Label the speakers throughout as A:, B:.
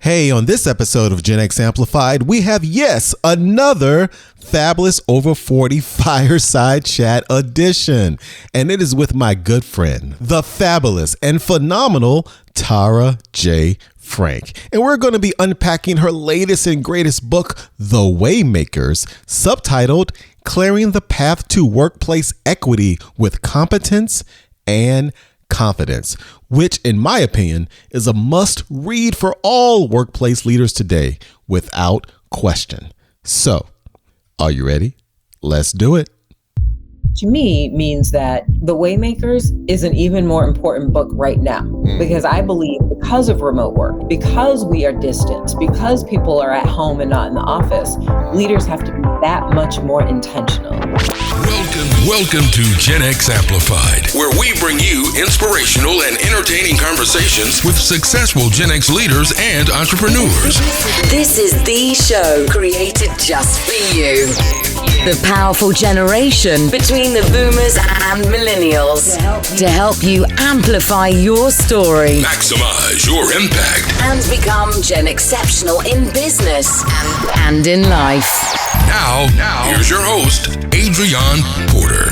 A: Hey, on this episode of Gen X Amplified, we have, yes, another fabulous over 40 fireside chat edition. And it is with my good friend, the fabulous and phenomenal Tara J. Frank. And we're going to be unpacking her latest and greatest book, The Waymakers, subtitled Clearing the Path to Workplace Equity with Competence and Confidence, which in my opinion is a must read for all workplace leaders today without question. So, are you ready? Let's do it.
B: To me means that The Waymakers is an even more important book right now because I believe because of remote work, because we are distant, because people are at home and not in the office, leaders have to be that much more intentional.
C: Welcome to Gen X Amplified, where we bring you inspirational and entertaining conversations with successful Gen X leaders and entrepreneurs.
D: This is the show created just for you. The powerful generation between the boomers and millennials to help you amplify your story,
C: Maximize your impact,
D: and become Gen Exceptional in business and in life.
C: Now, here's your host, Adrian Porter.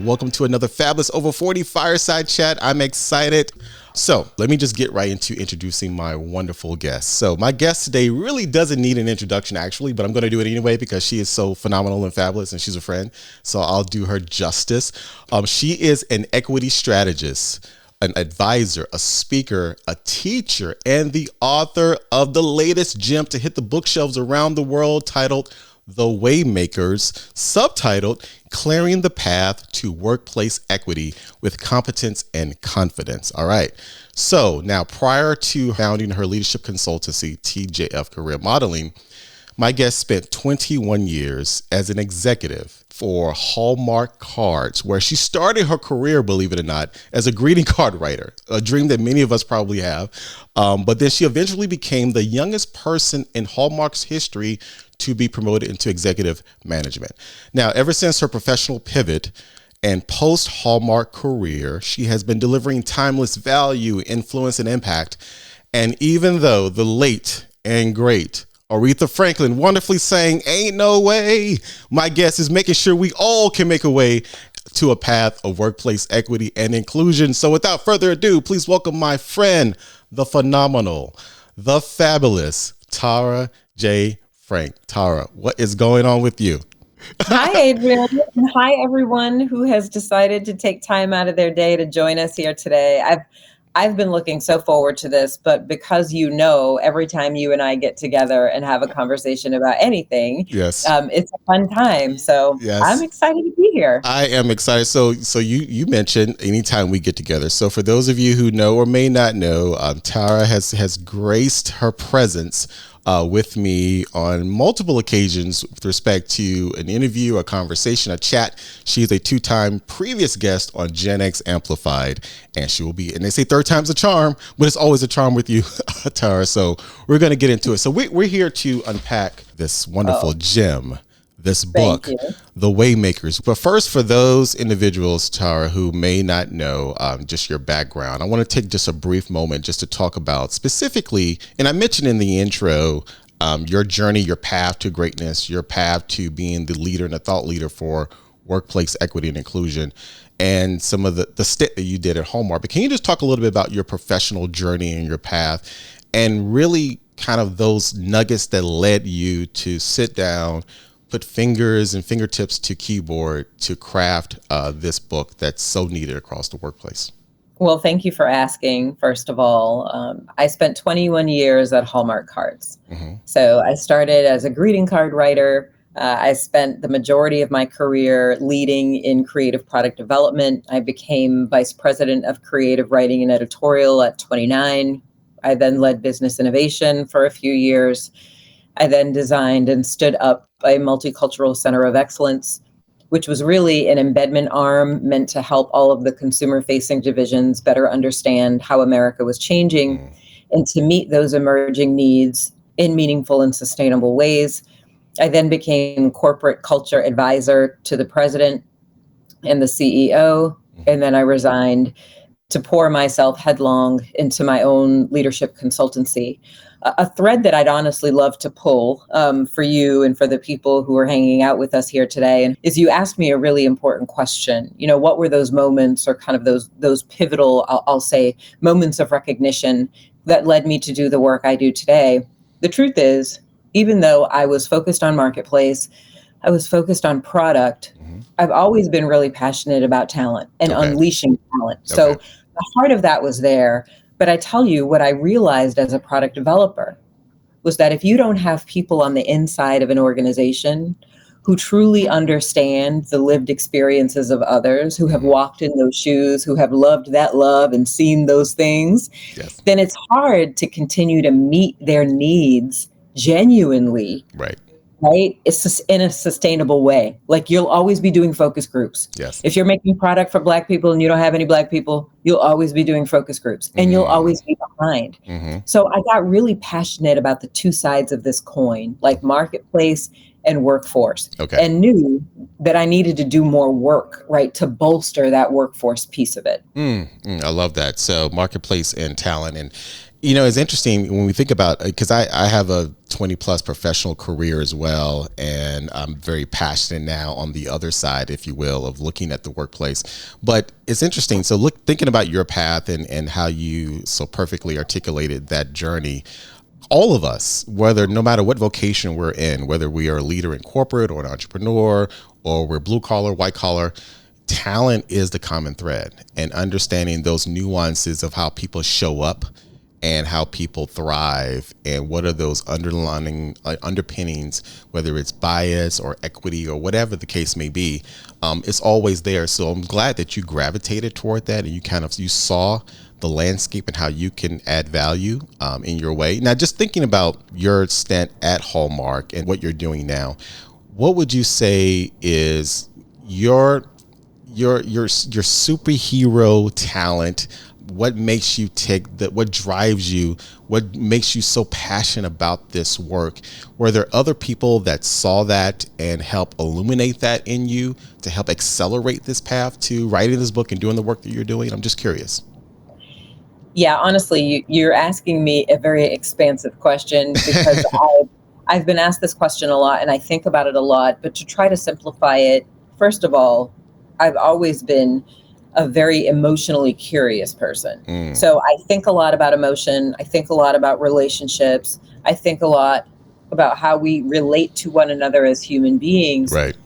A: Welcome to another fabulous over 40 fireside chat. I'm excited. So let me just get right into introducing my wonderful guest. So my guest today really doesn't need an introduction actually, but I'm going to do it anyway because she is so phenomenal and fabulous and she's a friend. So I'll do her justice. She is an equity strategist, an advisor, a speaker, a teacher, and the author of the latest gem to hit the bookshelves around the world titled The Waymakers, subtitled Clearing the Path to Workplace Equity with Competence and Confidence. All right. So now, prior to founding her leadership consultancy, TJF Career Modeling, my guest spent 21 years as an executive for Hallmark Cards, where she started her career, believe it or not, as a greeting card writer, a dream that many of us probably have. But then she eventually became the youngest person in Hallmark's history to be promoted into executive management. Now, ever since her professional pivot and post-Hallmark career, she has been delivering timeless value, influence, and impact. And even though the late and great Aretha Franklin wonderfully sang, "Ain't No Way," my guest is making sure we all can make a way to a path of workplace equity and inclusion. So without further ado, please welcome my friend, the phenomenal, the fabulous Tara J. Frank. Tara, what is going on with you?
B: Hi, Adrian. And hi, everyone who has decided to take time out of their day to join us here today. I've been looking so forward to this, but because every time you and I get together and have a conversation about anything,
A: Yes,
B: it's a fun time. So yes. I'm excited to be here.
A: I am excited. So you mentioned anytime we get together. So for those of you who know or may not know, Tara has graced her presence with me on multiple occasions with respect to an interview, a conversation, a chat. She is a two-time previous guest on Gen X Amplified, and she will be, and they say third time's a charm, but it's always a charm with you, Tara. So we're going to get into it. So we're here to unpack this wonderful gem, this book, The Waymakers. But first, for those individuals, Tara, who may not know just your background, I want to take just a brief moment just to talk about specifically, and I mentioned in the intro, your journey, your path to greatness, your path to being the leader and a thought leader for workplace equity and inclusion, and some of the stint that you did at Hallmark. But can you just talk a little bit about your professional journey and your path, and really kind of those nuggets that led you to sit down, put fingers and fingertips to keyboard to craft this book that's so needed across the workplace?
B: Well, thank you for asking, first of all. I spent 21 years at Hallmark Cards. Mm-hmm. So I started as a greeting card writer. I spent the majority of my career leading in creative product development. I became vice president of creative writing and editorial at 29. I then led business innovation for a few years. I then designed and stood up a multicultural center of excellence, which was really an embedment arm meant to help all of the consumer-facing divisions better understand how America was changing and to meet those emerging needs in meaningful and sustainable ways. I then became corporate culture advisor to the president and the CEO, and then I resigned to pour myself headlong into my own leadership consultancy. A thread that I'd honestly love to pull for you and for the people who are hanging out with us here today, and is you asked me a really important question. You know, what were those moments, or kind of those pivotal, I'll say, moments of recognition that led me to do the work I do today? The truth is, even though I was focused on marketplace, I was focused on product, I've always been really passionate about talent and unleashing talent. So the heart of that was there. But I tell you, what I realized as a product developer was that if you don't have people on the inside of an organization who truly understand the lived experiences of others, who have walked in those shoes, who have loved that love and seen those things, then it's hard to continue to meet their needs genuinely. Right? It's just in a sustainable way. Like, you'll always be doing focus groups. If you're making product for Black people and you don't have any Black people, you'll always be doing focus groups, and you'll always be behind. So I got really passionate about the two sides of this coin, like marketplace and workforce, and knew that I needed to do more work, right, to bolster that workforce piece of it.
A: I love that. So marketplace and talent. And you know, it's interesting when we think about, because I have a 20 plus professional career as well. And I'm very passionate now on the other side, if you will, of looking at the workplace. But it's interesting. So thinking about your path and how you so perfectly articulated that journey, all of us, no matter what vocation we're in, whether we are a leader in corporate or an entrepreneur, or we're blue collar, white collar, talent is the common thread, and understanding those nuances of how people show up and how people thrive, and what are those underlining underpinnings, whether it's bias or equity or whatever the case may be, it's always there. So I'm glad that you gravitated toward that, and you saw the landscape and how you can add value in your way. Now, just thinking about your stint at Hallmark and what you're doing now, what would you say is your superhero talent? What makes you what drives you? What makes you so passionate about this work? Were there other people that saw that and help illuminate that in you to help accelerate this path to writing this book and doing the work that you're doing? I'm just curious.
B: Yeah, honestly, you're asking me a very expansive question, because I've been asked this question a lot and I think about it a lot. But to try to simplify it, first of all, I've always been a very emotionally curious person. So I think a lot about emotion. I think a lot about relationships. I think a lot about how we relate to one another as human beings.
A: Right.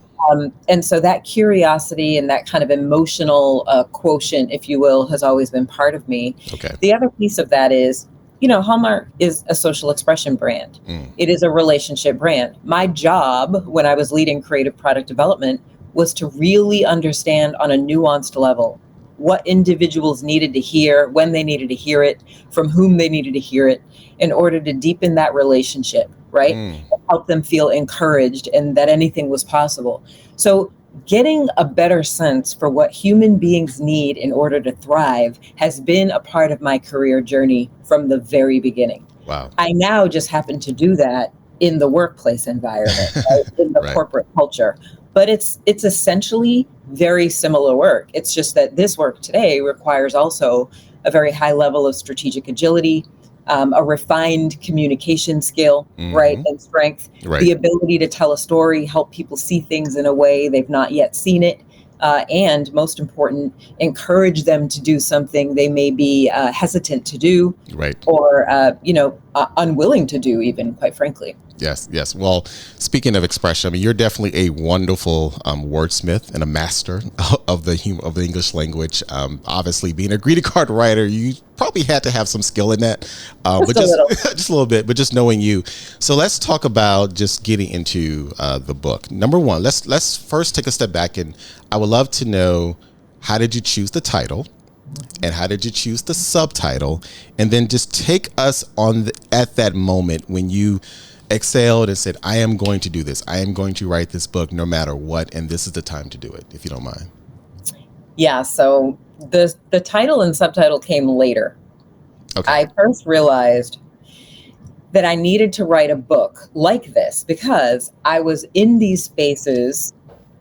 B: And so that curiosity and that kind of emotional quotient, if you will, has always been part of me. The other piece of that is, you know, Hallmark is a social expression brand. It is a relationship brand. My job when I was leading creative product development was to really understand on a nuanced level what individuals needed to hear, when they needed to hear it, from whom they needed to hear it, in order to deepen that relationship, right? Help them feel encouraged and that anything was possible. So getting a better sense for what human beings need in order to thrive has been a part of my career journey from the very beginning.
A: Wow.
B: I now just happen to do that in the workplace environment, right? In the corporate culture. But it's essentially very similar work. It's just that this work today requires also a very high level of strategic agility, a refined communication skill, right, and strength, the ability to tell a story, help people see things in a way they've not yet seen it, and most important, encourage them to do something they may be hesitant to do, or unwilling to do, even, quite frankly.
A: Yes. Well, speaking of expression, I mean, you're definitely a wonderful wordsmith and a master of the English language. Obviously, being a greeting card writer, you probably had to have some skill in that, but just a little bit. But just knowing you, so let's talk about just getting into the book. Number one, let's first take a step back, and I would love to know, how did you choose the title? And how did you choose the subtitle? And then just take us on at that moment when you exhaled and said, I am going to do this. I am going to write this book no matter what. And this is the time to do it, if you don't mind.
B: Yeah. So the title and subtitle came later. I first realized that I needed to write a book like this because I was in these spaces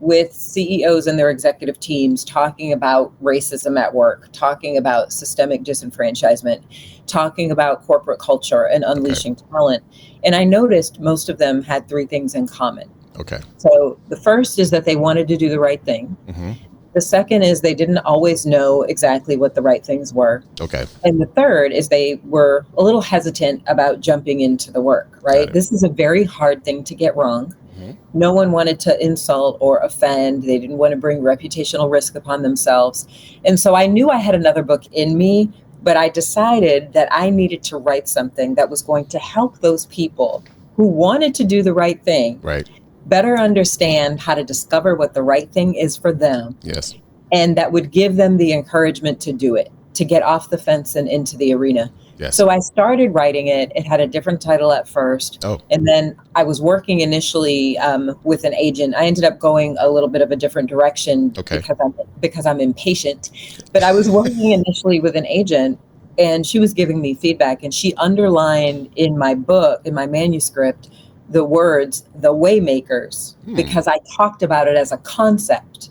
B: with CEOs and their executive teams talking about racism at work, talking about systemic disenfranchisement, talking about corporate culture and unleashing talent. And I noticed most of them had three things in common.
A: Okay.
B: So the first is that they wanted to do the right thing.
A: Mm-hmm.
B: The second is they didn't always know exactly what the right things were.
A: Okay.
B: And the third is they were a little hesitant about jumping into the work, right? This is a very hard thing to get wrong. Mm-hmm. No one wanted to insult or offend. They didn't want to bring reputational risk upon themselves. And so I knew I had another book in me, but I decided that I needed to write something that was going to help those people who wanted to do the right thing.
A: Right.
B: Better understand how to discover what the right thing is for them.
A: Yes.
B: And that would give them the encouragement to do it, to get off the fence and into the arena.
A: Yes.
B: So I started writing it. It had a different title at first.
A: Oh.
B: And then I was working initially with an agent. I ended up going a little bit of a different direction because I'm impatient. But I was working initially with an agent, and she was giving me feedback, and she underlined in my book, in my manuscript, the words, the Waymakers, because I talked about it as a concept.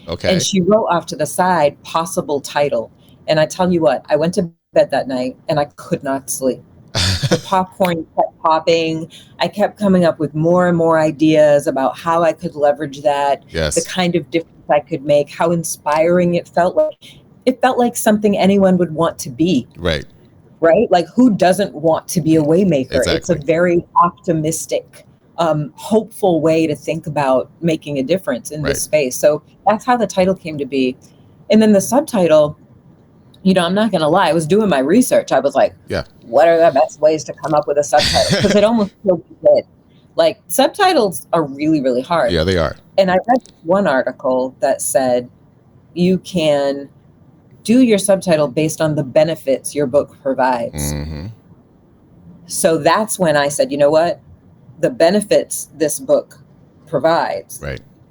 A: Okay.
B: And she wrote off to the side, possible title. And I tell you what, I went to bed that night and I could not sleep. The popcorn kept popping. I kept coming up with more and more ideas about how I could leverage that, the kind of difference I could make, how inspiring it felt like. It felt like something anyone would want to be.
A: Right.
B: Right? Like, who doesn't want to be a Waymaker?
A: Exactly.
B: It's a very optimistic, hopeful way to think about making a difference in this space. So that's how the title came to be. And then the subtitle, I'm not going to lie, I was doing my research. I was like, what are the best ways to come up with a subtitle? Because it almost feels good. Like, subtitles are really, really hard.
A: Yeah, they are.
B: And I read one article that said you can do your subtitle based on the benefits your book provides.
A: Mm-hmm.
B: So that's when I said, you know what? The benefits this book provides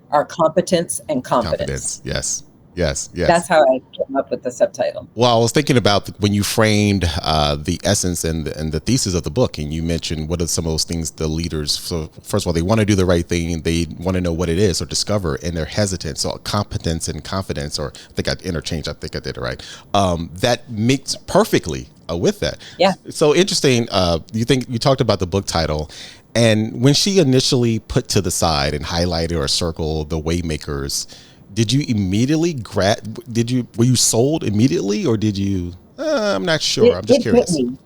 B: are competence and confidence.
A: Yes. Yes.
B: That's how I came up with the subtitle.
A: Well, I was thinking about when you framed the essence and the thesis of the book, and you mentioned what are some of those things the leaders, so first of all, they want to do the right thing, and they want to know what it is or discover, and they're hesitant. So competence and confidence, or I think I interchanged, I think I did it right. That makes perfectly with that.
B: Yeah.
A: So interesting. You talked about the book title, and when she initially put to the side and highlighted or circled the Waymakers, did you immediately were you sold immediately, or did you, I'm not sure. I'm just curious.
B: Hit me.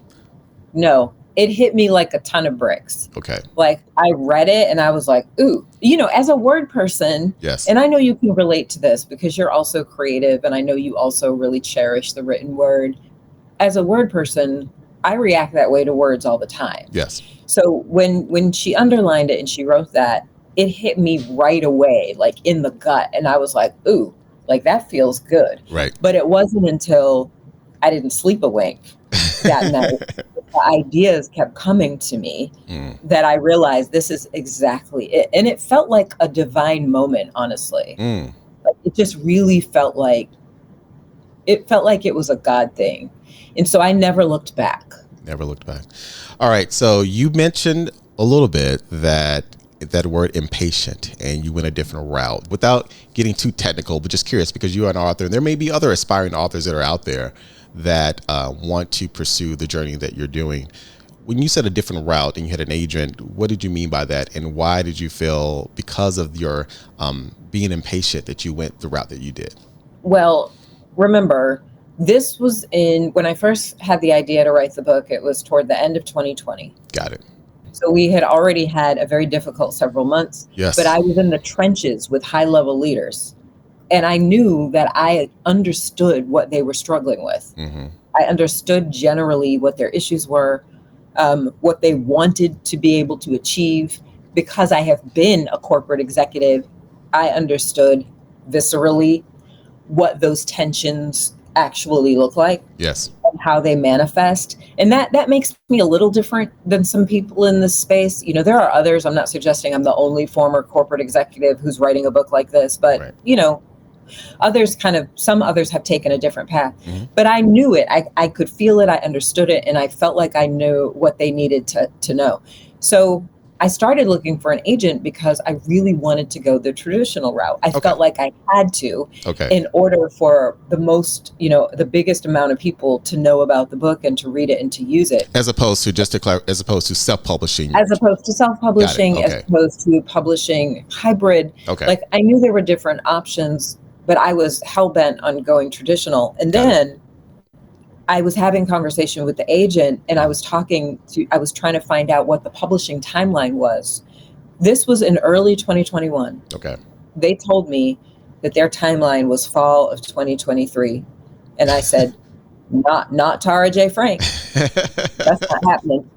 B: No, it hit me like a ton of bricks.
A: Okay.
B: Like, I read it and I was like, ooh, as a word person,
A: yes.
B: And I know you can relate to this because you're also creative, and I know you also really cherish the written word. As a word person, I react that way to words all the time.
A: Yes.
B: So when she underlined it and she wrote that, it hit me right away, like in the gut. And I was like, ooh, like that feels good.
A: Right.
B: But it wasn't until I didn't sleep a wink that night, the ideas kept coming to me that I realized this is exactly it. And it felt like a divine moment, honestly. Like, it just really felt like it was a God thing. And so I never looked back.
A: All right. So you mentioned a little bit that word impatient, and you went a different route without getting too technical, but just curious because you are an author, and there may be other aspiring authors that are out there that want to pursue the journey that you're doing. When you said a different route and you had an agent, what did you mean by that? And why did you feel, because of your being impatient, that you went the route that you did?
B: Well, remember, this was when I first had the idea to write the book, it was toward the end of 2020.
A: Got it.
B: So we had already had a very difficult several months,
A: yes.
B: But I was in the trenches with high-level leaders, and I knew that I understood what they were struggling with.
A: Mm-hmm.
B: I understood generally what their issues were, what they wanted to be able to achieve. Because I have been a corporate executive, I understood viscerally what those tensions actually look like.
A: Yes.
B: And how they manifest. And that makes me a little different than some people in this space. There are others. I'm not suggesting I'm the only former corporate executive who's writing a book like this, but some others have taken a different path. Mm-hmm. But I knew it. I could feel it. I understood it. And I felt like I knew what they needed to know. So I started looking for an agent because I really wanted to go the traditional route. I felt like I had to in order for the biggest amount of people to know about the book and to read it and to use it.
A: As opposed to self-publishing.
B: As opposed to self-publishing, as opposed to publishing hybrid. Like I knew there were different options, but I was hell-bent on going traditional. And then I was having conversation with the agent, and I was trying to find out what the publishing timeline was. This was in early 2021. They told me that their timeline was fall of 2023. And I said, not Tara J. Frank. That's not happening.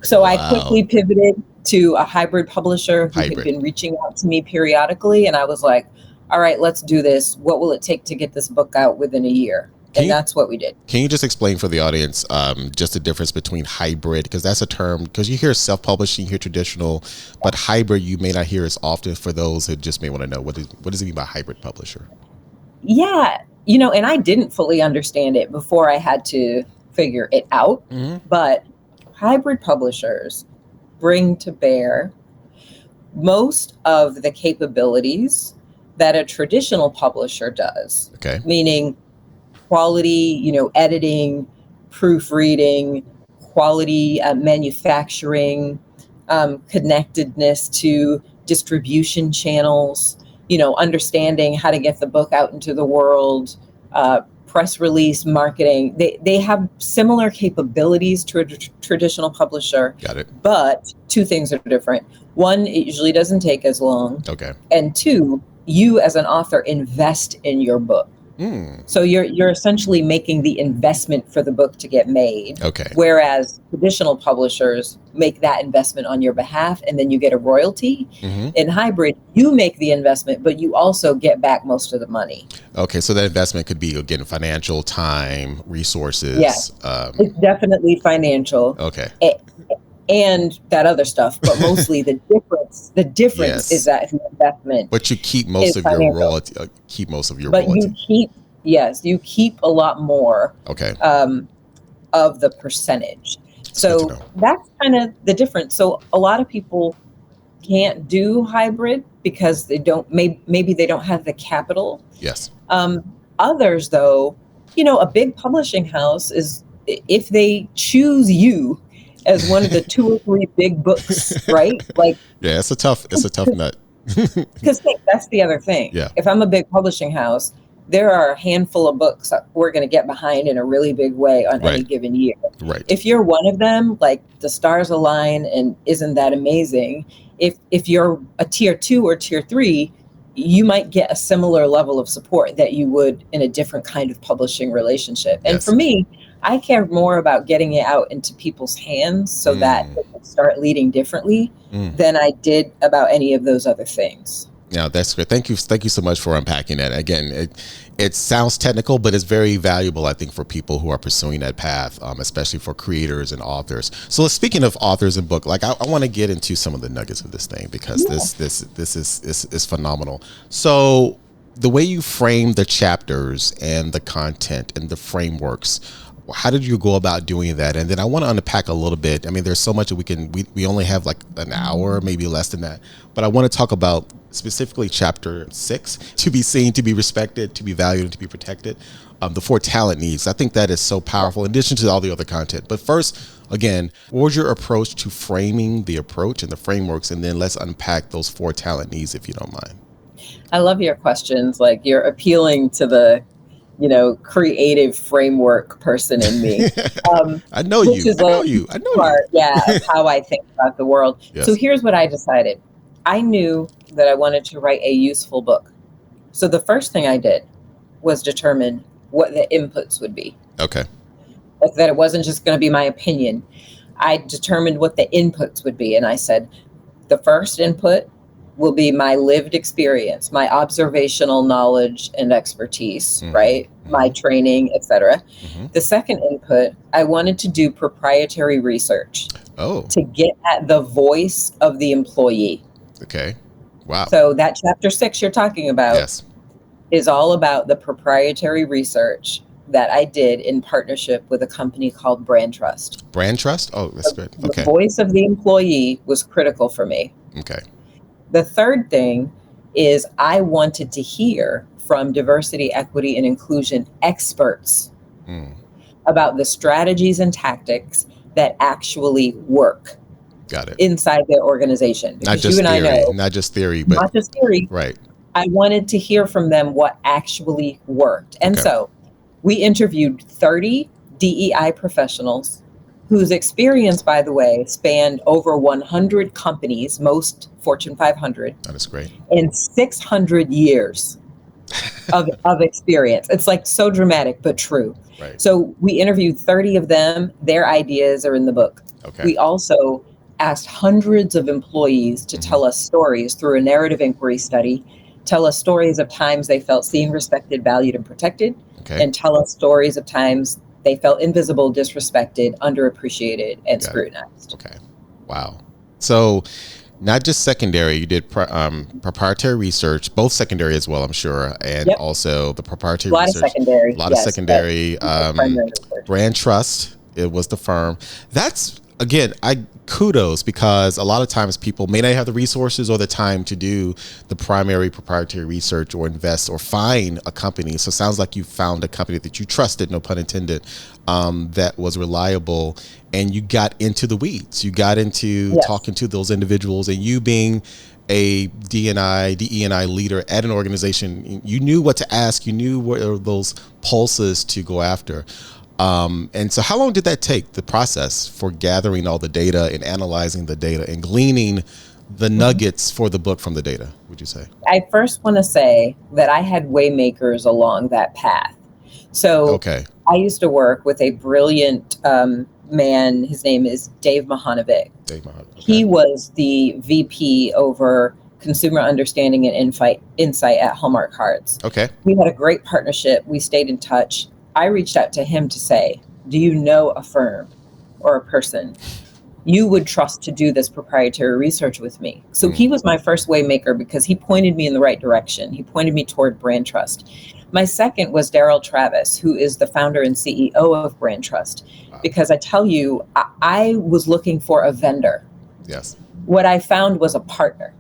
B: So I quickly pivoted to a hybrid publisher who had been reaching out to me periodically. And I was like, all right, let's do this. What will it take to get this book out within a year? That's what we did.
A: Can you just explain for the audience just the difference between hybrid? Because that's a term, because you hear self-publishing, you hear traditional, but hybrid you may not hear as often for those who just may want to know. What does it mean by hybrid publisher?
B: Yeah, and I didn't fully understand it before I had to figure it out. But hybrid publishers bring to bear most of the capabilities that a traditional publisher does. Meaning quality, editing, proofreading, quality manufacturing, connectedness to distribution channels, understanding how to get the book out into the world, press release marketing. They have similar capabilities to a traditional publisher.
A: Got it.
B: But two things are different. One, it usually doesn't take as long. And two, you as an author invest in your book. So you're essentially making the investment for the book to get made. Whereas traditional publishers make that investment on your behalf, and then you get a royalty. In hybrid, you make the investment, but you also get back most of the money.
A: So that investment could be, again, financial, time, resources.
B: It's definitely financial. And that other stuff, but mostly the difference is that investment.
A: But you keep most of your royalty.
B: But you keep a lot more of the percentage. So that's kind of the difference. So a lot of people can't do hybrid because they don't. Maybe they don't have the capital. Others, though, a big publishing house is, if they choose you as one of the 2 or 3 big books, right? Like,
A: it's a tough nut.
B: Because that's the other thing. If I'm a big publishing house, there are a handful of books that we're going to get behind in a really big way on any given year. If you're one of them, like the stars align, and isn't that amazing? If you're a tier 2 or tier 3, you might get a similar level of support that you would in a different kind of publishing relationship. And for me, I care more about getting it out into people's hands so that they can start leading differently than I did about any of those other things.
A: Yeah, that's great. Thank you so much for unpacking that. Again, it sounds technical, but it's very valuable, I think, for people who are pursuing that path, especially for creators and authors. So speaking of authors and book, like I want to get into some of the nuggets of this thing, because this is phenomenal. So the way you frame the chapters and the content and the frameworks, how did you go about doing that? And then I want to unpack a little bit. I mean, there's so much that we only have like an hour, maybe less than that. But I want to talk about specifically chapter 6, to be seen, to be respected, to be valued, and to be protected. The 4 talent needs. I think that is so powerful, in addition to all the other content. But first, again, what was your approach to framing the approach and the frameworks? And then let's unpack those 4 talent needs, if you don't mind.
B: I love your questions. Like, you're appealing to the creative framework person in me.
A: I know you. I know
B: part, you. Of how I think about the world. So here's what I decided. I knew that I wanted to write a useful book. So the first thing I did was determine what the inputs would be. Like that it wasn't just going to be my opinion. I determined what the inputs would be. And I said, the first input will be my lived experience, my observational knowledge and expertise, right? My training, etc. The second input, I wanted to do proprietary research to get at the voice of the employee.
A: Wow.
B: So that chapter 6 you're talking about is all about the proprietary research that I did in partnership with a company called Brand Trust.
A: Brand Trust? Oh, that's good. Okay.
B: The voice of the employee was critical for me.
A: Okay.
B: The third thing is I wanted to hear from diversity, equity, and inclusion experts about the strategies and tactics that actually work.
A: Got it.
B: Inside their organization.
A: Not
B: Because
A: just
B: you and
A: theory,
B: I know,
A: not just theory, but
B: not just theory.
A: Right.
B: I wanted to hear from them what actually worked. And so we interviewed 30 DEI professionals whose experience, by the way, spanned over 100 companies, most Fortune 500.
A: That is great.
B: And 600 years of experience. It's like so dramatic, but true.
A: Right.
B: So we interviewed 30 of them. Their ideas are in the book.
A: Okay.
B: We also asked hundreds of employees to tell us stories through a narrative inquiry study, tell us stories of times they felt seen, respected, valued, and protected, and tell us stories of times they felt invisible, disrespected, underappreciated, and scrutinized.
A: Okay. Wow. So not just secondary, you did proprietary research, both secondary as well, I'm sure, and also the proprietary research.
B: A lot
A: of secondary. Brand Trust, it was the firm. That's, again, kudos, because a lot of times people may not have the resources or the time to do the primary proprietary research or invest or find a company. So it sounds like you found a company that you trusted, no pun intended, that was reliable, and you got into the weeds. You got into talking to those individuals, and you being a DE&I leader at an organization, you knew what to ask, you knew what are those pulses to go after. And so how long did that take, the process for gathering all the data and analyzing the data and gleaning the nuggets for the book from the data, would you say?
B: I first want to say that I had Waymakers along that path. So I used to work with a brilliant man. His name is Dave Mahanovic. He was the VP over consumer understanding and insight at Hallmark Cards. We had a great partnership. We stayed in touch. I reached out to him to say, do you know a firm or a person you would trust to do this proprietary research with me? So he was my first Waymaker because he pointed me in the right direction. He pointed me toward Brand Trust. My second was Daryl Travis, who is the founder and CEO of Brand Trust, because I tell you, I was looking for a vendor.
A: Yes.
B: What I found was a partner.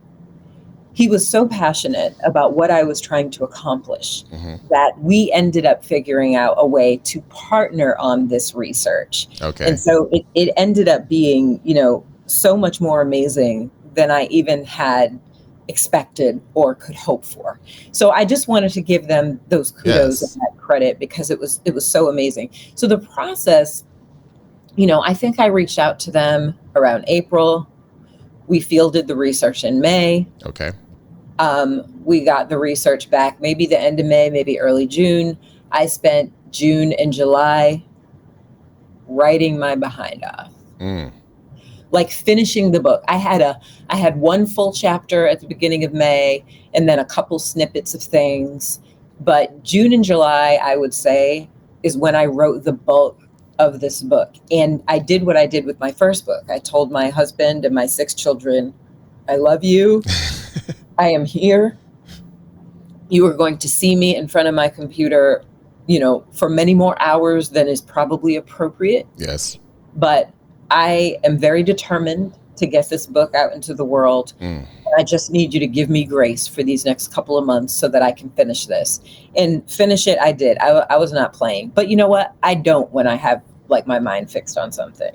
B: He was so passionate about what I was trying to accomplish that we ended up figuring out a way to partner on this research. And so it ended up being, so much more amazing than I even had expected or could hope for. So I just wanted to give them those kudos and that credit because it was so amazing. So the process, I think I reached out to them around April. We fielded the research in May. We got the research back maybe the end of May, maybe early June. I spent June and July writing my behind off, like finishing the book. I had one full chapter at the beginning of May and then a couple snippets of things. But June and July, I would say, is when I wrote the bulk of this book. And I did what I did with my first book. I told my husband and my 6 children, I love you. I am here. You are going to see me in front of my computer, for many more hours than is probably appropriate.
A: Yes.
B: But I am very determined to get this book out into the world. And I just need you to give me grace for these next couple of months so that I can finish this. And finish it, I did. I was not playing. But you know what? I don't when I have my mind fixed on something.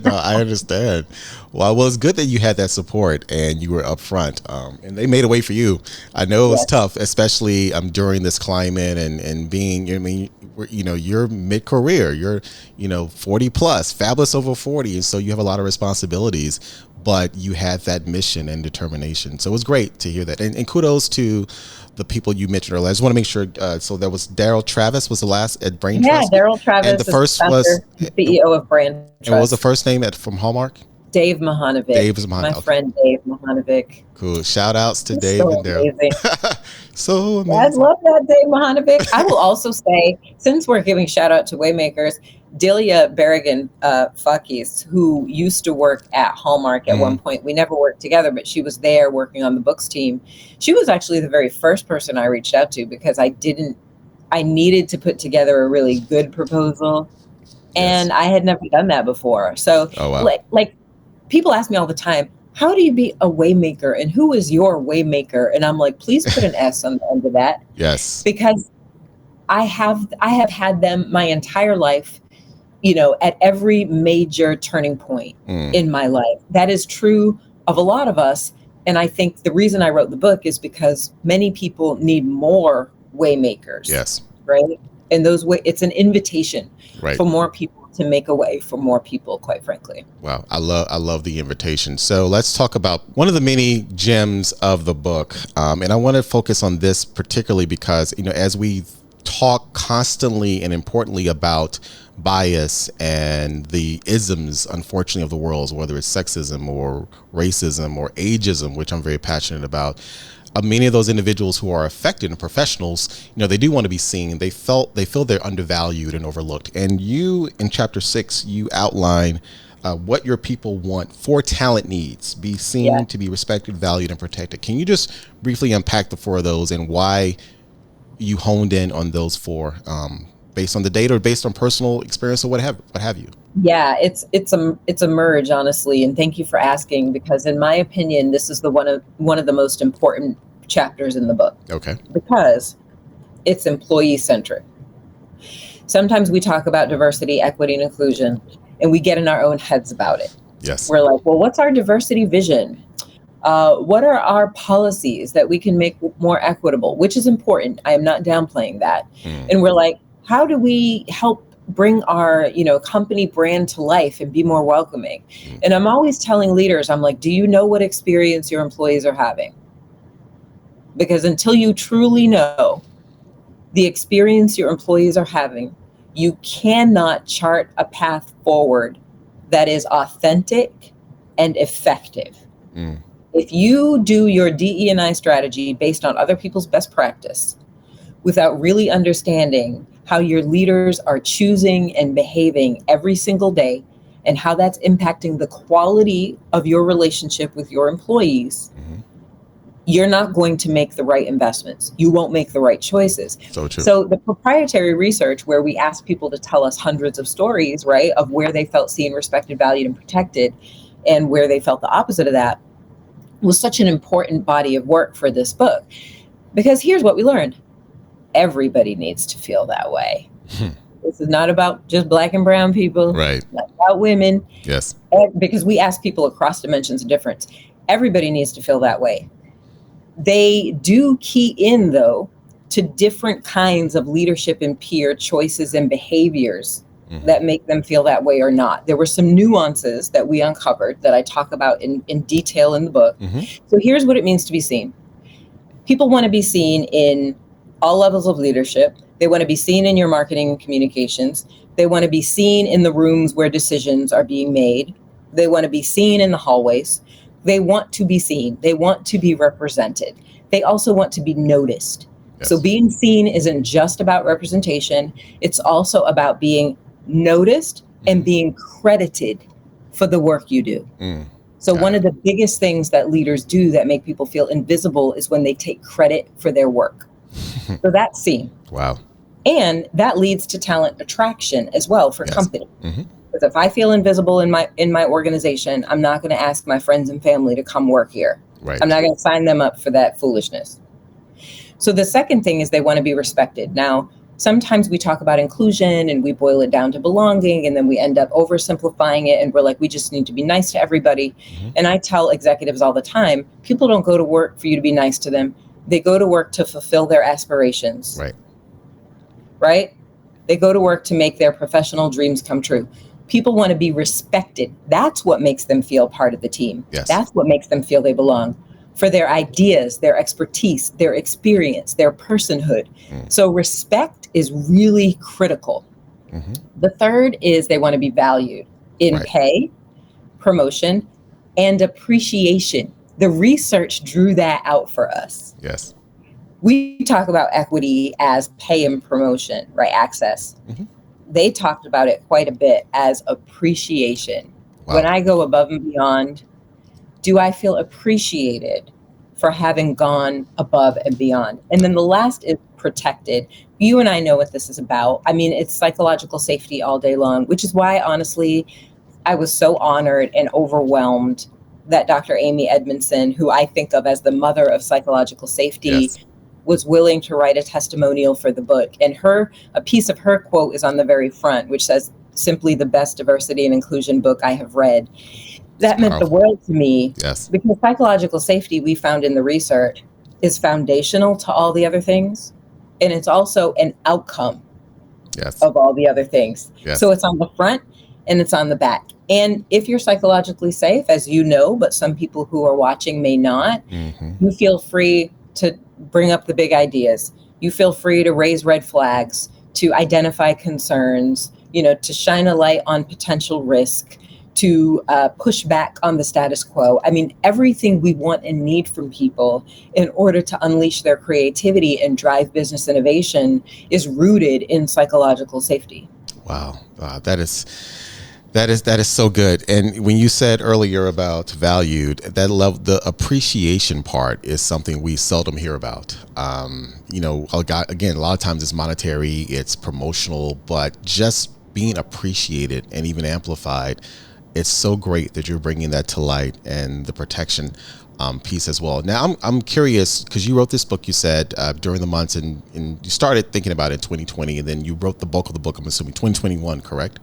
A: No, I understand. Well, it's good that you had that support and you were upfront, and they made a way for you. I know it was tough, especially during this climate and being, you're mid-career, you're, 40 plus, fabulous over 40. And so you have a lot of responsibilities, but you had that mission and determination. So it was great to hear that. And kudos to the people you mentioned earlier. I just want to make sure. So that was Daryl Travis was the last at Brand Trust.
B: Yeah, Daryl Travis.
A: And the first was
B: CEO of Brand Trust.
A: And what was the first name from Hallmark?
B: Dave Mahanovic. My friend Dave Mahanovic.
A: Cool. Shout outs to Dave and Daryl. So amazing.
B: I love that, Dave Mahanovic. I will also say, since we're giving shout out to Waymakers, Delia Berrigan Fakis, who used to work at Hallmark at one point. We never worked together, but she was there working on the books team. She was actually the very first person I reached out to because I didn't I needed to put together a really good proposal. And I had never done that before. So like people ask me all the time, how do you be a Waymaker and who is your Waymaker? And I'm like, please put an S on the end of that.
A: Yes.
B: Because I have had them my entire life, at every major turning point in my life. That is true of a lot of us. And I think the reason I wrote the book is because many people need more Waymakers.
A: Yes.
B: Right. And it's an invitation for more people to make a way for more people, quite frankly.
A: Wow. I love the invitation. So let's talk about one of the many gems of the book. And I want to focus on this particularly because, as we talk constantly and importantly about bias and the isms, unfortunately, of the world, whether it's sexism or racism or ageism, which I'm very passionate about. Many of those individuals who are affected and professionals, they do want to be seen. They feel they're undervalued and overlooked. And you, in chapter 6, you outline what your people want for talent needs: be seen, to be respected, valued, and protected. Can you just briefly unpack the 4 of those and why you honed in on those 4, based on the data or based on personal experience or what have you?
B: Yeah, it's a merge, honestly, and thank you for asking, because in my opinion, this is one of the most important chapters in the book.
A: Okay.
B: Because it's employee centric. Sometimes we talk about diversity, equity, and inclusion, and we get in our own heads about it.
A: Yes.
B: We're like, well, what's our diversity vision? What are our policies that we can make more equitable, which is important. I am not downplaying that. And we're like, how do we help bring our, company brand to life and be more welcoming? And I'm always telling leaders, I'm like, do you know what experience your employees are having? Because until you truly know the experience your employees are having, you cannot chart a path forward that is authentic and effective. If you do your DE&I strategy based on other people's best practice without really understanding how your leaders are choosing and behaving every single day and how that's impacting the quality of your relationship with your employees, you're not going to make the right investments. You won't make the right choices.
A: So true.
B: So the proprietary research, where we ask people to tell us hundreds of stories, right, of where they felt seen, respected, valued, and protected, and where they felt the opposite of that, was such an important body of work for this book. Because here's what we learned. Everybody needs to feel that way. This is not about just Black and brown people.
A: Right.
B: It's not about women.
A: Yes.
B: Because we ask people across dimensions of difference. Everybody needs to feel that way. They do key in, though, to different kinds of leadership and peer choices and behaviors that make them feel that way or not. There were some nuances that we uncovered that I talk about in detail in the book. So here's what it means to be seen. People want to be seen in all levels of leadership. They want to be seen in your marketing and communications. They want to be seen in the rooms where decisions are being made. They want to be seen in the hallways. They want to be seen. They want to be represented. They also want to be noticed. Yes. So being seen isn't just about representation. It's also about being noticed and being credited for the work you do. So one of the biggest things that leaders do that make people feel invisible is when they take credit for their work. So that's seen.
A: Wow.
B: And that leads to talent attraction as well for company. Because if I feel invisible in my organization, I'm not going to ask my friends and family to come work here.
A: Right.
B: I'm not going to sign them up for that foolishness. So the second thing is they want to be respected. Now, sometimes we talk about inclusion and we boil it down to belonging, and then we end up oversimplifying it and we're like, we just need to be nice to everybody. And I tell executives all the time, people don't go to work for you to be nice to them. They go to work to fulfill their aspirations. Right? They go to work to make their professional dreams come true. People want to be respected. That's what makes them feel part of the team.
A: Yes.
B: That's what makes them feel they belong. For their ideas, their expertise, their experience, their personhood. So respect is really critical. The third is they want to be valued in pay, promotion, and appreciation. The research drew that out for us.
A: Yes.
B: We talk about equity as pay and promotion, right? Access. They talked about it quite a bit as appreciation. When I go above and beyond, do I feel appreciated for having gone above and beyond. And then the last is protected. You and I know what this is about. I mean, it's psychological safety all day long, which is why, honestly, I was so honored and overwhelmed that Dr. Amy Edmondson, who I think of as the mother of psychological safety,
A: Yes.
B: was willing to write a testimonial for the book. And a piece of her quote is on the very front, which says, "Simply the best diversity and inclusion book I have read." That meant the world to me.
A: Yes.
B: Because psychological safety, we found in the research, is foundational to all the other things. And it's also an outcome
A: Yes.
B: of all the other things.
A: Yes.
B: So it's on the front and it's on the back. And if you're psychologically safe, as you know, but some people who are watching may not, you feel free to bring up the big ideas. You feel free to raise red flags, to identify concerns, to shine a light on potential risk, to push back on the status quo. I mean, everything we want and need from people in order to unleash their creativity and drive business innovation is rooted in psychological safety.
A: Wow. That is so good. And when you said earlier about valued, that level, the appreciation part is something we seldom hear about. Again, a lot of times it's monetary, it's promotional, but just being appreciated and even amplified, it's so great that you're bringing that to light, and the protection piece as well. Now, I'm curious, because you wrote this book, you said, during the months, and you started thinking about it in 2020, and then you wrote the bulk of the book, I'm assuming 2021, correct?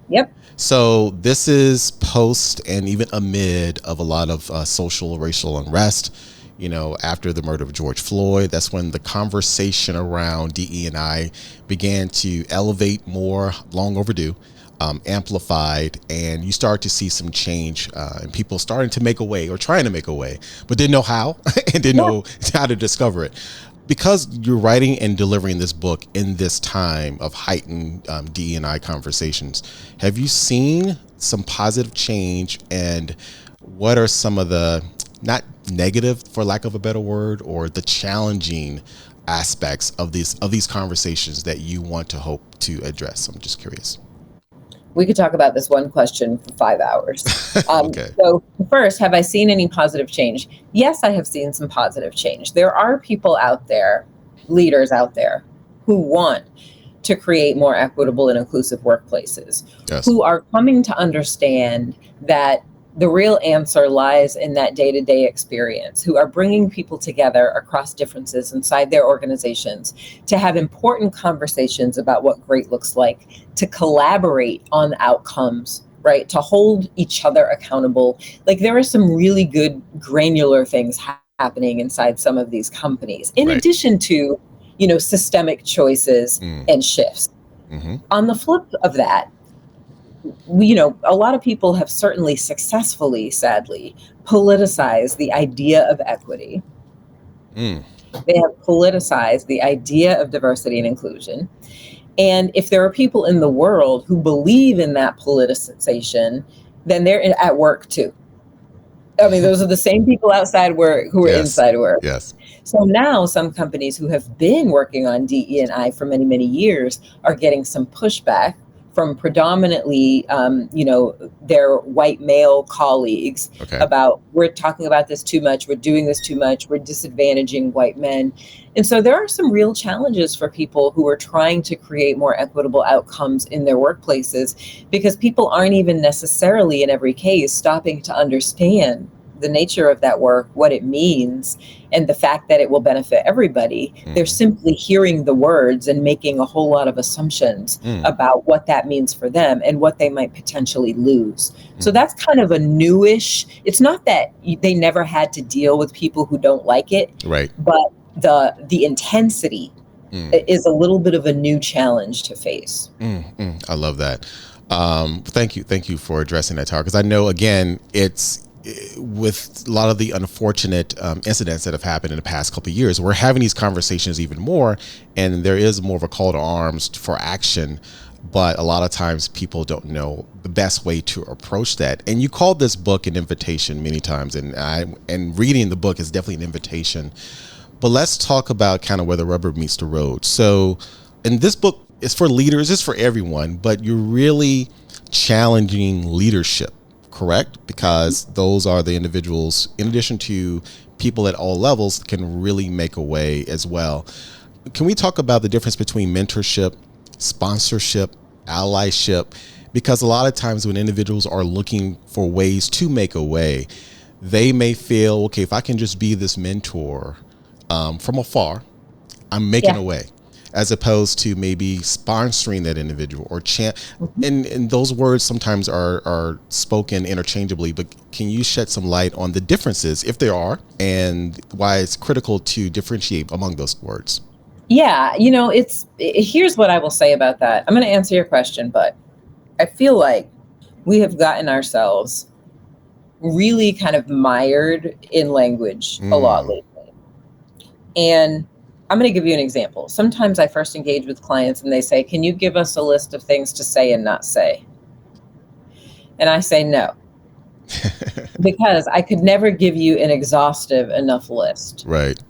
B: Yep.
A: So this is post and even amid of a lot of social, racial unrest. After the murder of George Floyd, that's when the conversation around DE&I began to elevate more, long overdue, amplified, and you start to see some change, and people starting to make a way, or trying to make a way, but didn't know how and didn't know how to discover it. Because you're writing and delivering this book in this time of heightened DE&I conversations, have you seen some positive change, and what are some of the, not negative for lack of a better word, or the challenging aspects of these conversations that you want to hope to address? I'm just curious.
B: We could talk about this one question for 5 hours.
A: Okay.
B: So first, have I seen any positive change? Yes, I have seen some positive change. There are people out there, leaders out there, who want to create more equitable and inclusive workplaces,
A: Yes.
B: who are coming to understand that the real answer lies in that day-to-day experience, who are bringing people together across differences inside their organizations to have important conversations about what great looks like, to collaborate on outcomes, right? To hold each other accountable. Like, there are some really good granular things happening inside some of these companies, in
A: Right.
B: addition to, systemic choices and shifts. On the flip of that, a lot of people have certainly successfully, sadly, politicized the idea of equity. They have politicized the idea of diversity and inclusion. And if there are people in the world who believe in that politicization, then they're at work too. I mean, those are the same people outside work who are inside work.
A: Yes.
B: So now some companies who have been working on DE&I for many, many years are getting some pushback from predominantly, their white male colleagues about, we're talking about this too much, we're doing this too much, we're disadvantaging white men. And so there are some real challenges for people who are trying to create more equitable outcomes in their workplaces, because people aren't even necessarily, in every case, stopping to understand the nature of that work, what it means, and the fact that it will benefit everybody. They're simply hearing the words and making a whole lot of assumptions about what that means for them and what they might potentially lose. So that's kind of a newish, it's not that they never had to deal with people who don't like it,
A: Right.
B: but the intensity is a little bit of a new challenge to face.
A: I love that. Thank you for addressing that, Tara, because I know, again, it's with a lot of the unfortunate incidents that have happened in the past couple of years, we're having these conversations even more, and there is more of a call to arms for action, but a lot of times people don't know the best way to approach that. And you called this book an invitation many times, and reading the book is definitely an invitation. But let's talk about kind of where the rubber meets the road. So in this book, it's for leaders, it's for everyone, but you're really challenging leadership correct? Because those are the individuals, in addition to people at all levels, can really make a way as well. Can we talk about the difference between mentorship, sponsorship, allyship? Because a lot of times when individuals are looking for ways to make a way, they may feel, okay, if I can just be this mentor from afar, I'm making a way, as opposed to maybe sponsoring that individual or and those words sometimes are spoken interchangeably, but can you shed some light on the differences, if there are, and why it's critical to differentiate among those words?
B: Yeah, here's what I will say about that. I'm going to answer your question, but I feel like we have gotten ourselves really kind of mired in language a lot lately. And I'm going to give you an example. Sometimes I first engage with clients and they say, can you give us a list of things to say and not say? And I say no, because I could never give you an exhaustive enough list.
A: Right.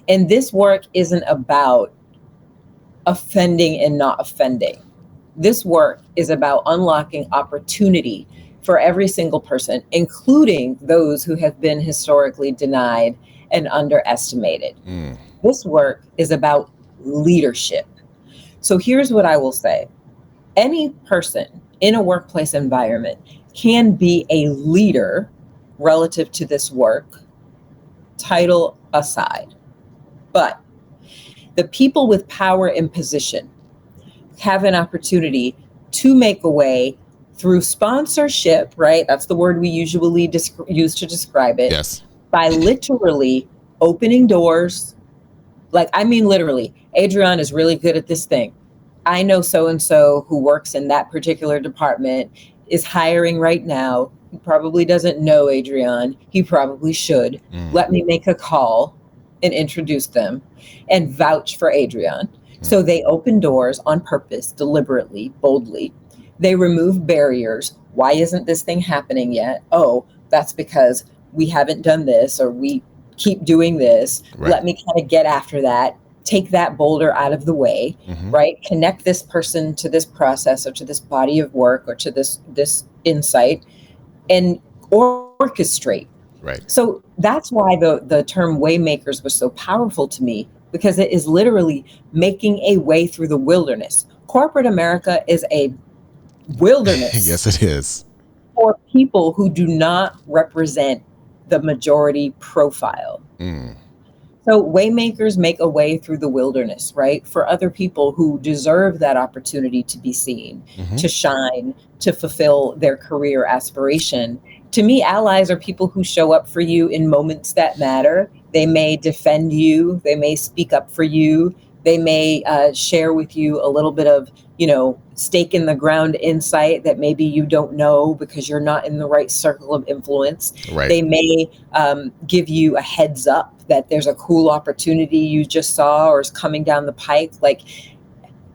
B: And this work isn't about offending and not offending. This work is about unlocking opportunity for every single person, including those who have been historically denied and underestimated. This work is about leadership. So here's what I will say. Any person in a workplace environment can be a leader relative to this work, title aside. But the people with power and position have an opportunity to make a way through sponsorship, right? That's the word we usually use to describe it.
A: Yes.
B: By literally opening doors. Like, I mean, literally, Adrian is really good at this thing. I know so-and-so who works in that particular department is hiring right now. He probably doesn't know Adrian. He probably should. Let me make a call and introduce them and vouch for Adrian. So they open doors on purpose, deliberately, boldly. They remove barriers. Why isn't this thing happening yet? Oh, that's because we haven't done this, or we keep doing this. Right. Let me kind of get after that. Take that boulder out of the way, right? Connect this person to this process, or to this body of work, or to this insight, and orchestrate.
A: Right.
B: So that's why the term Waymakers was so powerful to me, because it is literally making a way through the wilderness. Corporate America is a wilderness.
A: Yes, it is.
B: For people who do not represent the majority profile. So Waymakers make a way through the wilderness, right? For other people who deserve that opportunity to be seen, to shine, to fulfill their career aspiration. To me, allies are people who show up for you in moments that matter. They may defend you. They may speak up for you. They may share with you a little bit of, stake in the ground insight that maybe you don't know because you're not in the right circle of influence. Right. They may give you a heads up that there's a cool opportunity you just saw or is coming down the pike. Like,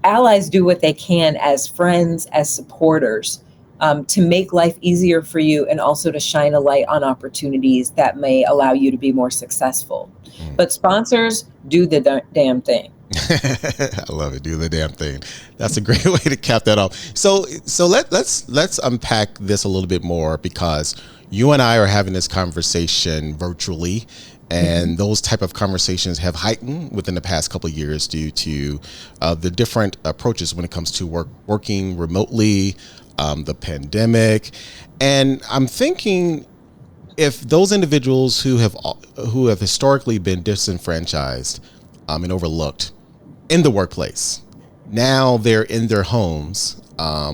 B: allies do what they can as friends, as supporters, to make life easier for you, and also to shine a light on opportunities that may allow you to be more successful. But sponsors do the damn thing.
A: I love it. Do the damn thing. That's a great way to cap that off. So let's unpack this a little bit more, because you and I are having this conversation virtually, and those type of conversations have heightened within the past couple of years due to the different approaches when it comes to working remotely, the pandemic. And I'm thinking, if those individuals who have historically been disenfranchised and overlooked in the workplace, now they're in their homes,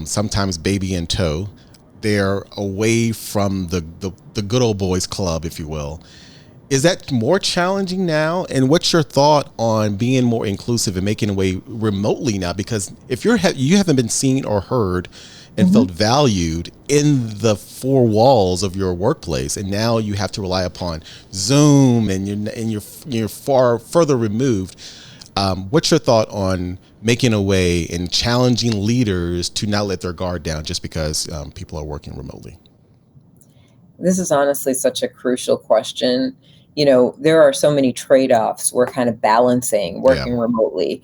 A: sometimes baby in tow, they're away from the good old boys club, if you will. Is that more challenging now? And what's your thought on being more inclusive and making a way remotely now? Because if you haven't been seen or heard and felt valued in the four walls of your workplace, and now you have to rely upon Zoom, and you're far further removed. What's your thought on making a way and challenging leaders to not let their guard down just because people are working remotely?
B: This is honestly such a crucial question. There are so many trade-offs we're kind of balancing working remotely.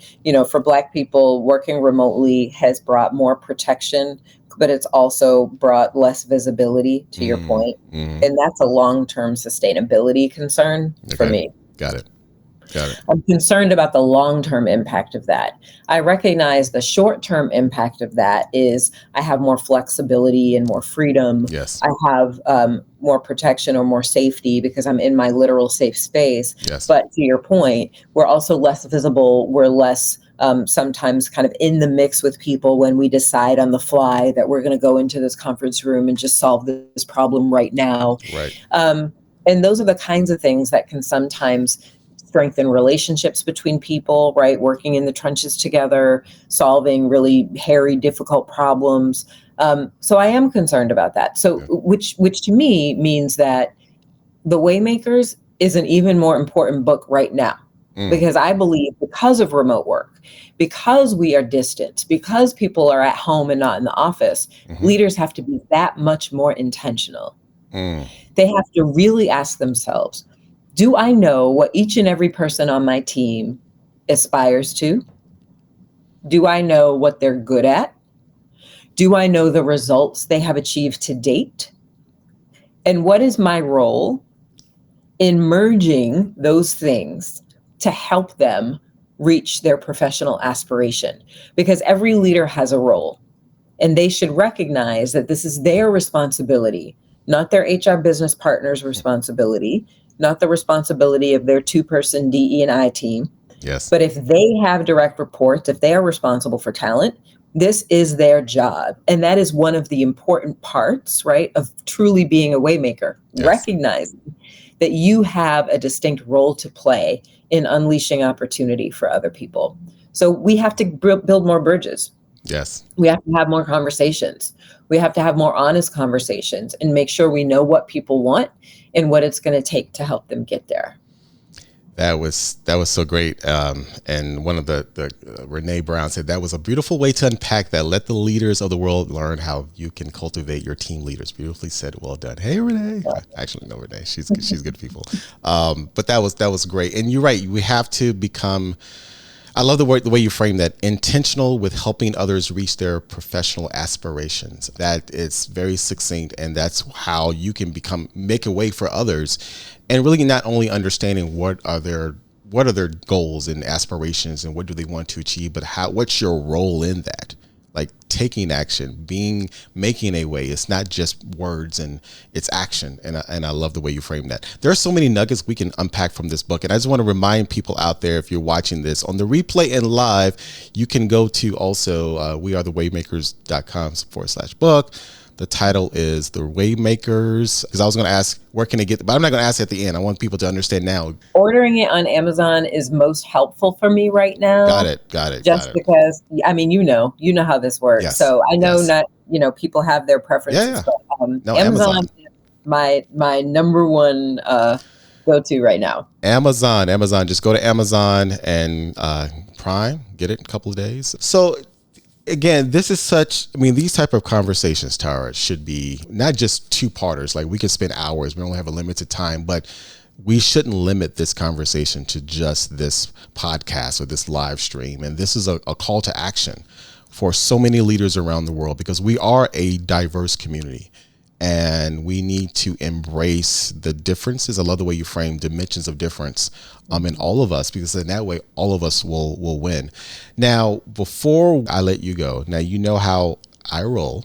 B: For Black people, working remotely has brought more protection, but it's also brought less visibility, to your point. And that's a long-term sustainability concern for me.
A: Got it.
B: I'm concerned about the long-term impact of that. I recognize the short-term impact of that is I have more flexibility and more freedom.
A: Yes.
B: I have more protection or more safety because I'm in my literal safe space.
A: Yes.
B: But to your point, we're also less visible. We're less sometimes kind of in the mix with people when we decide on the fly that we're going to go into this conference room and just solve this problem right now.
A: Right.
B: And those are the kinds of things that can sometimes strengthen relationships between people, right? Working in the trenches together, solving really hairy, difficult problems. So I am concerned about that. So which to me means that The Waymakers is an even more important book right now. Because I believe because of remote work, because we are distant, because people are at home and not in the office, leaders have to be that much more intentional. They have to really ask themselves, do I know what each and every person on my team aspires to? Do I know what they're good at? Do I know the results they have achieved to date? And what is my role in merging those things to help them reach their professional aspiration? Because every leader has a role, and they should recognize that this is their responsibility, not their HR business partner's responsibility, not the responsibility of their 2-person DE&I team.
A: Yes.
B: But if they have direct reports, if they are responsible for talent, this is their job. And that is one of the important parts, right, of truly being a waymaker.
A: Yes.
B: Recognizing that you have a distinct role to play in unleashing opportunity for other people. So we have to build more bridges.
A: Yes.
B: We have to have more conversations. We have to have more honest conversations and make sure we know what people want and what it's going to take to help them get there.
A: That was so great. And one of the Renee Brown said that was a beautiful way to unpack that. Let the leaders of the world learn how you can cultivate your team leaders. Beautifully said. Well done. Hey, Renee. Actually, no, Renee. She's good people. But that was great. And you're right. We have to become, I love the way you frame that, intentional with helping others reach their professional aspirations. That is very succinct, and that's how you can make a way for others, and really not only understanding what are their goals and aspirations and what do they want to achieve, but what's your role in that. Like taking action, making a way. It's not just words, and it's action. And I love the way you frame that. There are so many nuggets we can unpack from this book. And I just want to remind people out there, if you're watching this on the replay and live, you can go to also wearethewaymakers.com/book. The title is The Waymakers, because I was going to ask, where can they get, but I'm not going to ask at the end. I want people to understand now.
B: Ordering it on Amazon is most helpful for me right now.
A: Got it.
B: Because, I mean, you know how this works.
A: Yes.
B: So I know people have their preferences, but Amazon is my number one go-to right now. Amazon.
A: Just go to Amazon and Prime, get it in a couple of days. So again, this is these type of conversations, Tara, should be not just two-parters. Like we can spend hours. We only have a limited time, but we shouldn't limit this conversation to just this podcast or this live stream. And this is a call to action for so many leaders around the world, because we are a diverse community. And we need to embrace the differences. I love the way you frame dimensions of difference in all of us, because in that way, all of us will win. Now, before I let you go, now you know how I roll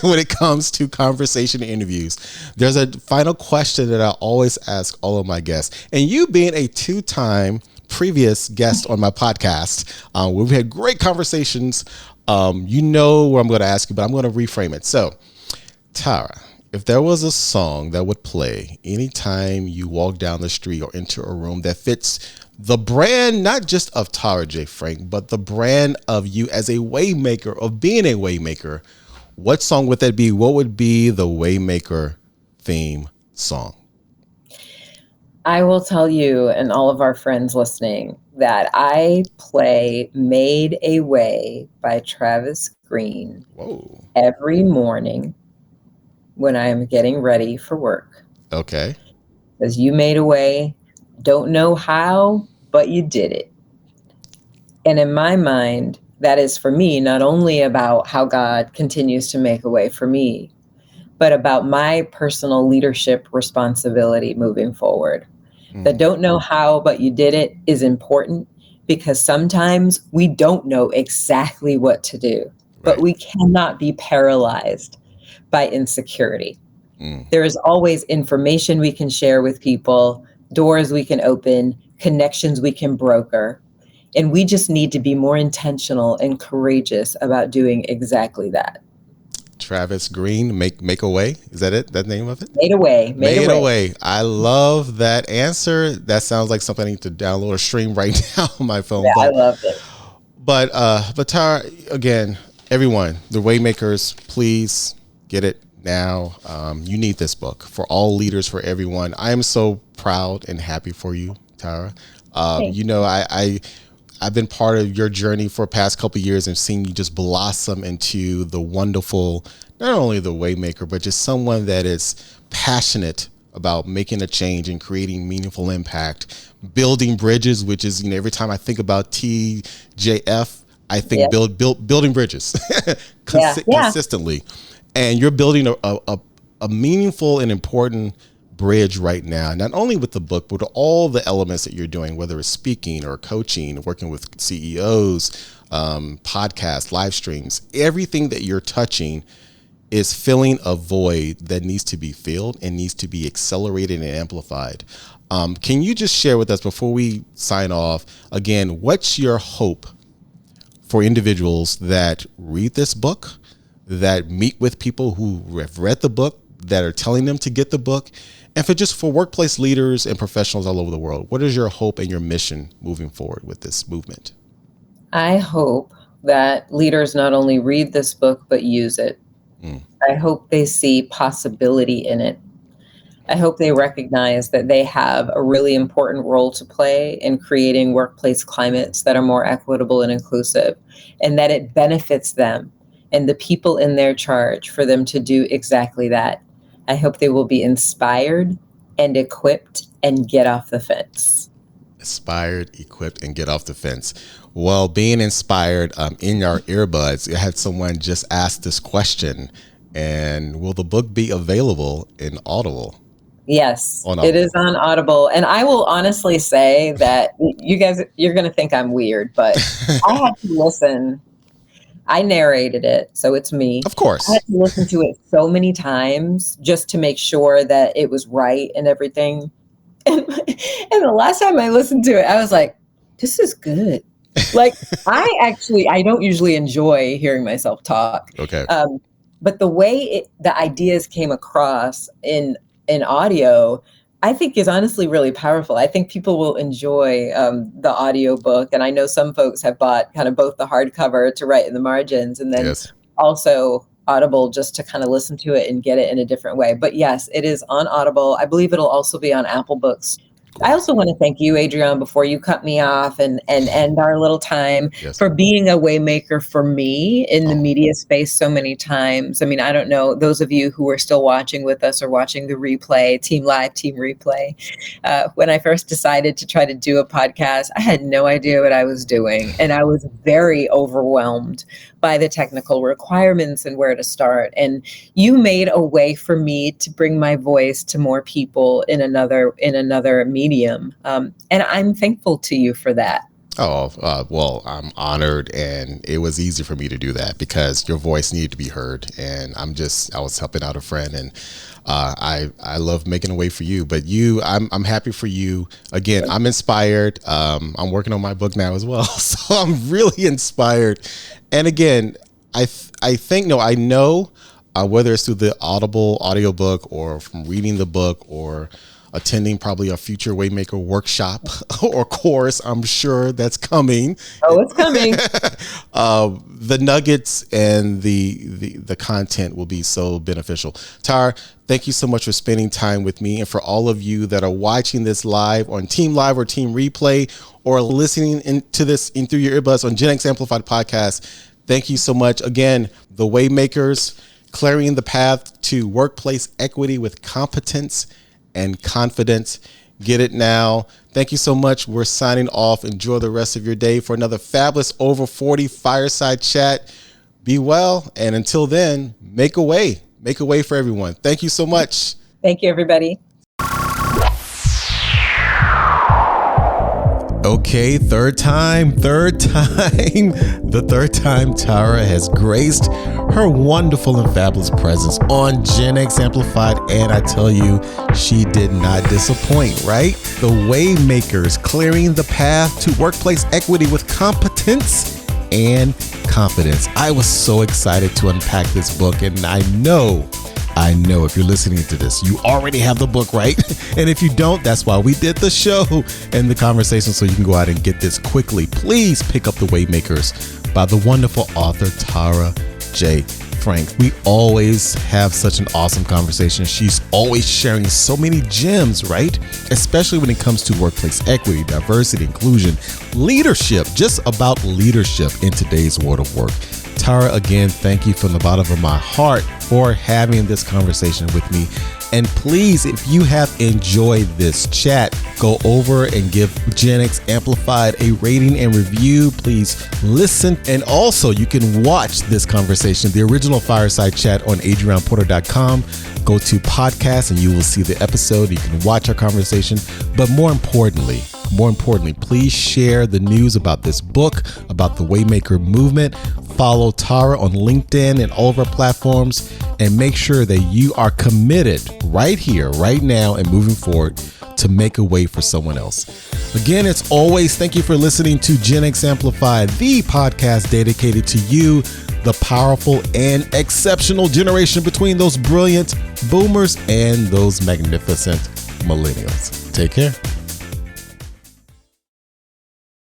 A: when it comes to conversation interviews. There's a final question that I always ask all of my guests. And you being a 2-time previous guest on my podcast, we've had great conversations. You know what I'm going to ask you, but I'm going to reframe it. So, Tara, if there was a song that would play anytime you walk down the street or enter a room that fits the brand, not just of Tara J. Frank, but the brand of you as a waymaker, of being a waymaker, what song would that be? What would be the Waymaker theme song?
B: I will tell you and all of our friends listening that I play Made a Way by Travis Green every morning when I am getting ready for work.
A: Okay.
B: Because you made a way, don't know how, but you did it. And in my mind, that is for me, not only about how God continues to make a way for me, but about my personal leadership responsibility moving forward. The don't know how, but you did it is important, because sometimes we don't know exactly what to do, but we cannot be paralyzed by insecurity. There is always information we can share with people, doors we can open, connections we can broker. And we just need to be more intentional and courageous about doing exactly that.
A: Travis Green, make a way. Is that it? That name of it?
B: Made a way.
A: Made a way. I love that answer. That sounds like something I need to download or stream right now on my phone.
B: Yeah, I loved it.
A: But Tara, again, everyone, the Waymakers, please get it now. You need this book for all leaders, for everyone. I am so proud and happy for you, Tara. You know, I've been part of your journey for the past couple of years and seeing you just blossom into the wonderful, not only the Waymaker, but just someone that is passionate about making a change and creating meaningful impact, building bridges, which is, you know, every time I think about TJF, I think building bridges consistently. And you're building a meaningful and important bridge right now, not only with the book, but all the elements that you're doing, whether it's speaking or coaching, working with CEOs, podcasts, live streams, everything that you're touching is filling a void that needs to be filled and needs to be accelerated and amplified. Can you just share with us before we sign off, again, what's your hope for individuals that read this book, that meet with people who have read the book, that are telling them to get the book, and for workplace leaders and professionals all over the world? What is your hope and your mission moving forward with this movement?
B: I hope that leaders not only read this book, but use it. I hope they see possibility in it. I hope they recognize that they have a really important role to play in creating workplace climates that are more equitable and inclusive, and that it benefits them and the people in their charge for them to do exactly that. I hope they will be inspired and equipped and get off the fence.
A: Inspired, equipped, and get off the fence. Well, being inspired, in our earbuds, I had someone just ask this question, and will the book be available in Audible?
B: Yes, it is on Audible. And I will honestly say that you guys, you're going to think I'm weird, but I had to listen. I narrated it, so it's me.
A: Of course.
B: I had to listen to it so many times just to make sure that it was right and everything. And the last time I listened to it, I was like, this is good. Like, I don't usually enjoy hearing myself talk.
A: Okay.
B: But the way the ideas came across in audio, I think is honestly really powerful. I think people will enjoy the audio book. And I know some folks have bought kind of both the hardcover to write in the margins and then also Audible just to kind of listen to it and get it in a different way. But yes, it is on Audible. I believe it'll also be on Apple Books. I also want to thank you, Adrian, before you cut me off and end our little time, for being a waymaker for me in the media space so many times. I mean, I don't know, those of you who are still watching with us or watching the replay, Team Live, Team Replay. When I first decided to try to do a podcast, I had no idea what I was doing. And I was very overwhelmed by the technical requirements and where to start. And you made a way for me to bring my voice to more people in another medium. And I'm thankful to you for that.
A: Well, I'm honored, and it was easy for me to do that because your voice needed to be heard. And I was helping out a friend, and I love making a way for you. But I'm happy for you. Again, I'm inspired. I'm working on my book now as well, so I'm really inspired. And again, I know whether it's through the Audible audiobook or from reading the book or attending probably a future Waymaker workshop or course, I'm sure that's coming.
B: Oh, it's coming.
A: The nuggets and the content will be so beneficial. Tara, thank you so much for spending time with me. And for all of you that are watching this live on Team Live or Team Replay or listening to this through your earbuds on Gen X Amplified Podcast, thank you so much. Again, the Waymakers, clearing the path to workplace equity with competence and confidence. Get it now. Thank you so much. We're signing off. Enjoy the rest of your day for another fabulous Over 40 Fireside Chat. Be well. And until then, make a way. Make a way for everyone. Thank you so much.
B: Thank you, everybody.
A: Okay, third time. The third time Tara has graced her wonderful and fabulous presence on Gen X Amplified. And I tell you, she did not disappoint, right? The Waymakers, clearing the path to workplace equity with competence and confidence. I was so excited to unpack this book, and I know if you're listening to this, you already have the book, right? And if you don't, that's why we did the show and the conversation, so you can go out and get this quickly. Please pick up The Waymakers by the wonderful author Tara J. Frank. We always have such an awesome conversation. She's always sharing so many gems, right? Especially when it comes to workplace equity, diversity, inclusion, leadership, just about leadership in today's world of work. Tara, again, thank you from the bottom of my heart for having this conversation with me. And please, if you have enjoyed this chat, go over and give Gen X Amplified a rating and review. Please listen. And also, you can watch this conversation, the original Fireside Chat, on adrianporter.com. Go to podcast and you will see the episode. You can watch our conversation. But more importantly, please share the news about this book, about the Waymaker movement. Follow Tara on LinkedIn and all of our platforms, and make sure that you are committed right here, right now, and moving forward to make a way for someone else. Again, it's always, thank you for listening to Gen X Amplified, the podcast dedicated to you, the powerful and exceptional generation between those brilliant boomers and those magnificent millennials. Take care.